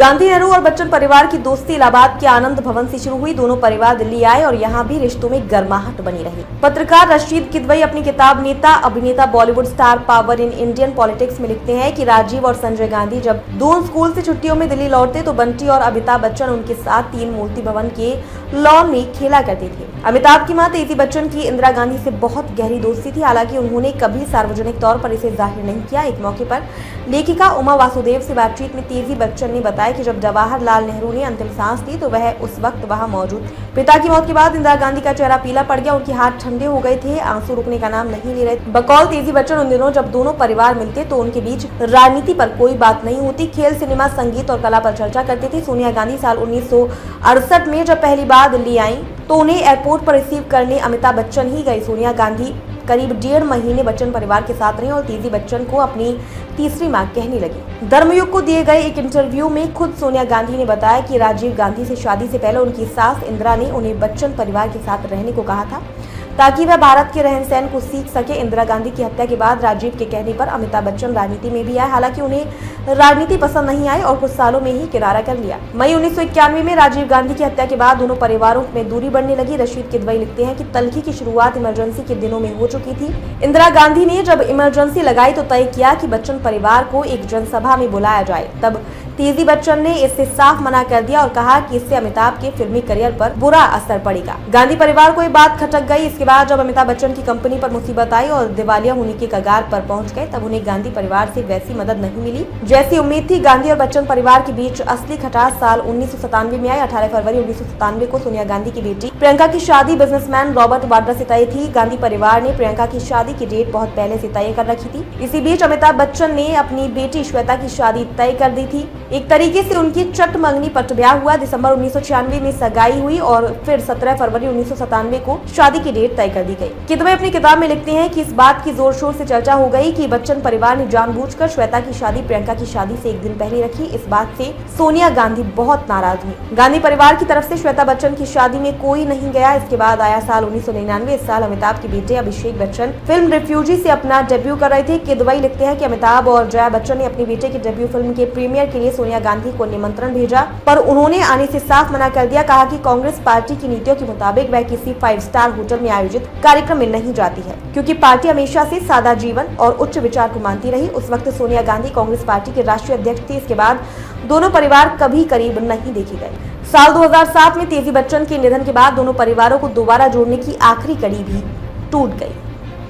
गांधी, नेहरू और बच्चन परिवार की दोस्ती इलाहाबाद के आनंद भवन से शुरू हुई। दोनों परिवार दिल्ली आए और यहाँ भी रिश्तों में गर्माहट बनी रही। पत्रकार रशीद किदवई अपनी किताब नेता अभिनेता Bollywood star power in Indian politics में लिखते हैं कि राजीव और संजय गांधी जब दोनों स्कूल से छुट्टियों में दिल्ली लौटते तो बंटी और अमिताभ बच्चन उनके साथ 3 मूर्ति भवन के लॉन में खेला करते थे। अमिताभ की मां तेजी बच्चन की इंदिरा गांधी से बहुत गहरी दोस्ती थी। हालांकि उन्होंने कभी सार्वजनिक तौर पर इसे जाहिर नहीं किया। एक मौके पर लेखिका उमा वासुदेव से बातचीत में तेजी बच्चन ने बताया कि जब जवाहरलाल नेहरू ने अंतिम सांस ली तो वह उस वक्त वहां मौजूद। पिता की मौत के बाद इंदिरा गांधी का चेहरा पीला पड़ गया, उनके हाथ ठंडे हो गए थे, आंसू रुकने का नाम नहीं ले रहे। बकौल तेजी बच्चन उन दिनों जब दोनों परिवार मिलते तो उनके बीच राजनीति पर कोई बात नहीं होती, खेल, सिनेमा, संगीत और कला पर चर्चा करते थे। सोनिया गांधी साल 1968 में जब पहली बार दिल्ली आई तो उन्हें एयरपोर्ट पर रिसीव करने अमिताभ बच्चन ही गए। सोनिया गांधी करीब 1.5 महीने बच्चन परिवार के साथ रही और तेजी बच्चन को अपनी तीसरी मां कहने लगी। धर्मयुग को दिए गए एक इंटरव्यू में खुद सोनिया गांधी ने बताया कि राजीव गांधी से शादी से पहले उनकी सास इंदिरा ने उन्हें बच्चन परिवार के साथ रहने को कहा था ताकि वह भारत के रहन सहन को सीख सके। इंदिरा गांधी की हत्या के बाद राजीव के कहने पर अमिताभ बच्चन राजनीति में भी आए। हालांकि उन्हें राजनीति पसंद नहीं आई और कुछ सालों में ही किनारा कर लिया। मई 1991 में राजीव गांधी की हत्या के बाद दोनों परिवारों में दूरी बढ़ने लगी। रशीद किदवई लिखते हैं कि तल्खी की शुरुआत इमरजेंसी के दिनों में हो चुकी थी। इंदिरा गांधी ने जब इमरजेंसी लगाई तो तय किया कि बच्चन परिवार को एक जनसभा में बुलाया जाए। तब तेजी बच्चन ने इससे साफ मना कर दिया और कहा कि इससे अमिताभ के फिल्मी करियर पर बुरा असर पड़ेगा। गांधी परिवार को ये बात खटक गई। इसके बाद जब अमिताभ बच्चन की कंपनी पर मुसीबत आई और दिवालिया होने के कगार पर पहुंच गए तब उन्हें गांधी परिवार से वैसी मदद नहीं मिली जैसी उम्मीद थी। गांधी और बच्चन परिवार के बीच असली खटास साल 1997 में आई। 18 फरवरी 1997 को सोनिया गांधी की बेटी प्रियंका की शादी बिजनेसमैन रॉबर्ट वाड्रा से तय थी। गांधी परिवार ने प्रियंका की शादी की डेट बहुत पहले से तय कर रखी थी। इसी बीच अमिताभ बच्चन ने अपनी बेटी श्वेता की शादी तय कर दी थी। एक तरीके से उनकी चट मंगनी पट ब्याह हुआ। दिसंबर 1996 में सगाई हुई और फिर 17 फरवरी 1997 को शादी की डेट तय कर दी गई। किदवई अपनी किताब में लिखते हैं कि इस बात की जोर शोर से चर्चा हो गई कि बच्चन परिवार ने जानबूझकर श्वेता की शादी प्रियंका की शादी से एक दिन पहले रखी। इस बात से सोनिया गांधी बहुत नाराज हुई। गांधी परिवार की तरफ से श्वेता बच्चन की शादी में कोई नहीं गया। इसके बाद आया साल 1999। इस साल अमिताभ के बेटे अभिषेक बच्चन फिल्म रिफ्यूजी से अपना डेब्यू कर रहे थे। किदवई लिखते हैं कि अमिताभ और जया बच्चन ने अपने बेटे की डेब्यू फिल्म के प्रीमियर के लिए सोनिया गांधी को निमंत्रण भेजा पर उन्होंने आने से साफ मना कर दिया। कहा कि कांग्रेस पार्टी की नीतियों के मुताबिक वह किसी 5 स्टार होटल में आयोजित कार्यक्रम में नहीं जाती है क्योंकि पार्टी हमेशा से सादा जीवन और उच्च विचार को मानती रही। उस वक्त सोनिया गांधी कांग्रेस पार्टी के राष्ट्रीय अध्यक्ष थी। इसके बाद दोनों परिवार कभी करीब नहीं देखे गए। साल 2007 में तेजी बच्चन के निधन के बाद दोनों परिवारों को दोबारा जोड़ने की आखिरी कड़ी भी टूट गई।